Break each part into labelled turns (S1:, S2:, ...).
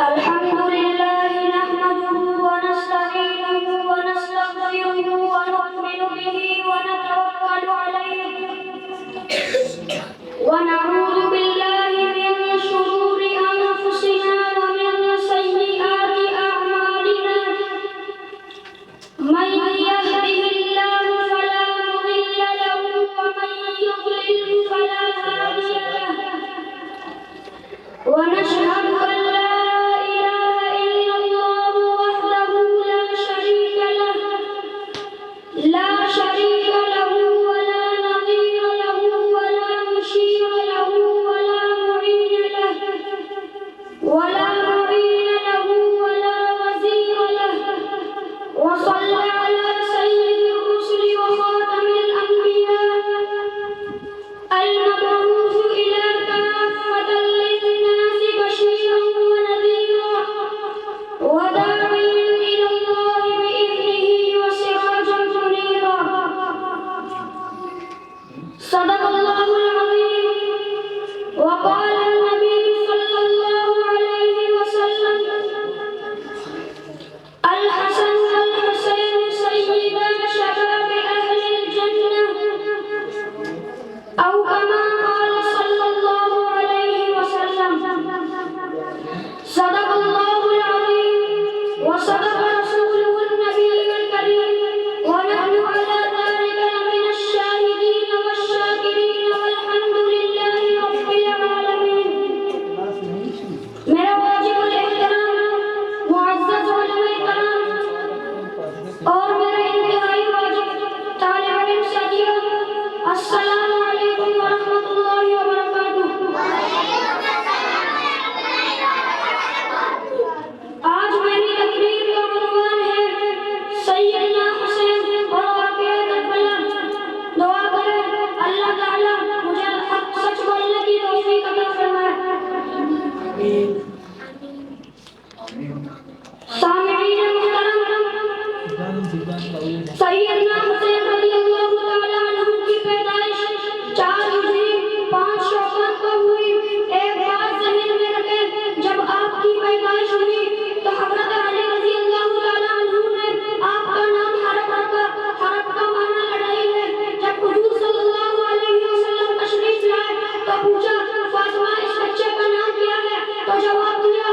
S1: الحمد لله نحمده ونستعينه ونستغفره ونؤمن به ونتوكل عليه ونعوذ بالله من شرور أنفسنا ومن سيئات أعمالنا من يهده الله فلا مضل له ومن يضلل فلا هادي له ونشهد أن لا إله إلا الله وحده لا شريك له ولا نظير له ولا مشير له ولا معين له ولا وزير له وصلى على سيد الرسل وخاتم الأنبياء المبعوث إلى كافة للناس بشيرا ونذيرا وداعيا إلى الله بإذنه وسراجا منيرا. صدق الله العظيم. وقال النبي صلى الله عليه وسلم: الحسن والحسين سيدا شباب أهل الجنة، أو كما قال صلى الله عليه وسلم. صدق الله العظيم وصدق رسوله النبي الكريم، ونحن على ذلك لمن الشاهدين والشاكرين والحمد لله رب العالمين. میرا واجب الاحترام معزز علماء کرام اور میرا انتہائی واجب طالب علم ساتھیوں، السلام علیکم ورحمۃ اللہ وبرکاتہ۔ آج میری تقریر کا عنوان ہے سیدنا حسین اور واقعہ کربلا۔ دعا کریں اللہ تعالیٰ مجھے حق سچ بولنے کی توفیق عطا فرمائے۔ سامعین محترم، سیدنا حسین رضی اللہ تعالیٰ عنہ کی پیدائش 4 ہجری 5 شعبان کو ہوئی۔ ایک بات ذہن میں رکھیں، جب آپ کی پیدائش ہوئی تو حضرت علی رضی اللہ تعالیٰ عنہ نے آپ کا نام حرب رکھا۔ حرب کا معنی لڑائی ہے۔ جب حضور صلی اللہ علیہ وسلم تشریف لائے تو پوچھا فاطمہ اس بچے کا نام کیا ہے؟ تو جواب دیا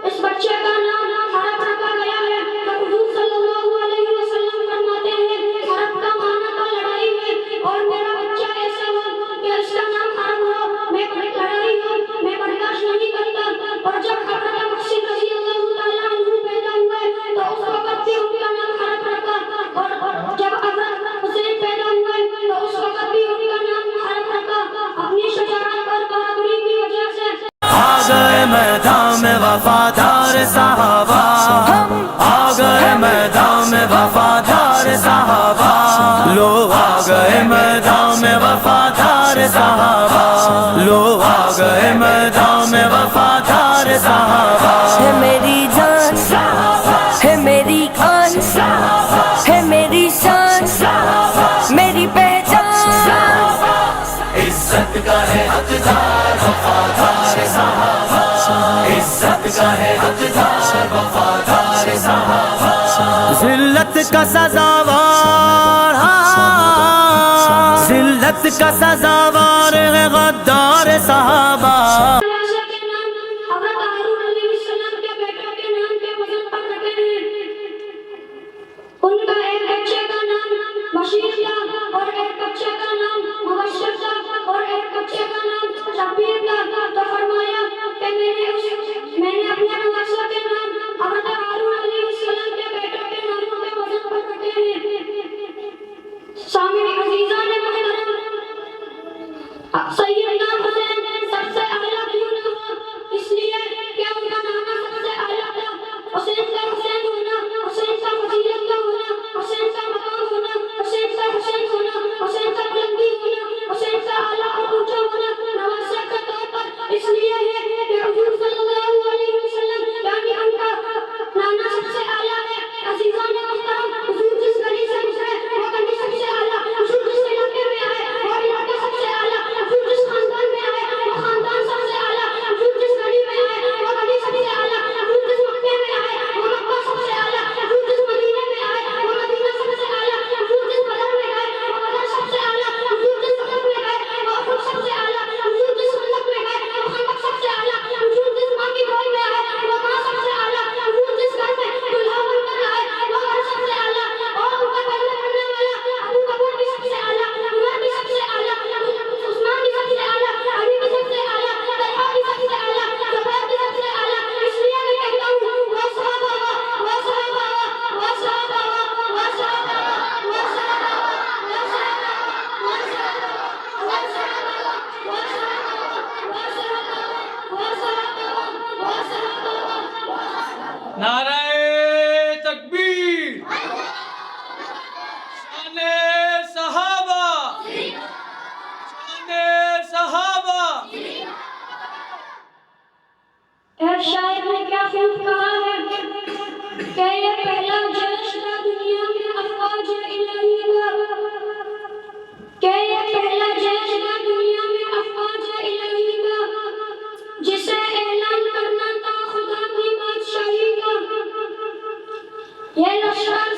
S1: اس بچے کا نام حرب رکھا گیا ہے۔ تو حضور صلی اللہ علیہ وسلم فرماتے ہیں حرب کا معنی تو لڑائی ہے، اور میرا بچہ ایسا ہو کہ اس کا نام حرب ہو، میں لڑائی ہو میں برداشت نہیں کرتا۔ اور جب حضرت محسن رضی اللہ تعالیٰ عنہ پیدا ہوئے تو اس وقت بھی ان کا نام حرب رکھا، اور جب حضرت حسین پیدا ہوئے تو اس وقت بھی ان کا نام حرب رکھا۔ اپنی شجاعت اور بہادری کی وجہ سے
S2: آ گئے میدان میں وفادار صحابہ، آ گئے میدان میں وفادار صحابہ، لو آ گئے میدان میں وفادار صحابہ، لو آ گئے میدان میں وفادار صحابہ۔
S3: ہے میری جان، ہے میری آن، ہے میری شان، میری پہچان۔
S2: عزت کا ہے حقدار وفادار صحابہ، عزت کا ہے حقدار وفادار صحابہ، ذلت کا سزاوار، ذلت کا سزاوار ہے غدار صحابہ۔
S1: عائشہ کے نام حضرت ہارون علیہ السلام کے بیٹوں کے نام کے وزن پر رکھے ہیں۔ ان کا ایک بچے کا نام بشیر تھا، اور ایک بچے کا نام مبشر تھا، اور ایک بچے کا نام شبیر تھا۔ تو فرمایا کہ میں نے اپنے نواسہ کے نام حضرت ہارون علیہ السلام کے بیٹوں کے ناموں کے وزن پر رکھے ہیں۔ سامعین عزیزان محترم، سیدنا
S4: نعرہ تکبیر، شان صحابہ، شان صحابہ۔
S1: ایک شاعر نے کیا خوب کہا ہے کہ یہ پہلا جشن ہے دنیا میں افواج الہی کا، کہ یہ پہلا جشن ہے دنیا میں افواج الہی کا، جسے اعلان کرنا تھا خدا کی بادشاہی کا۔ یہ لشکر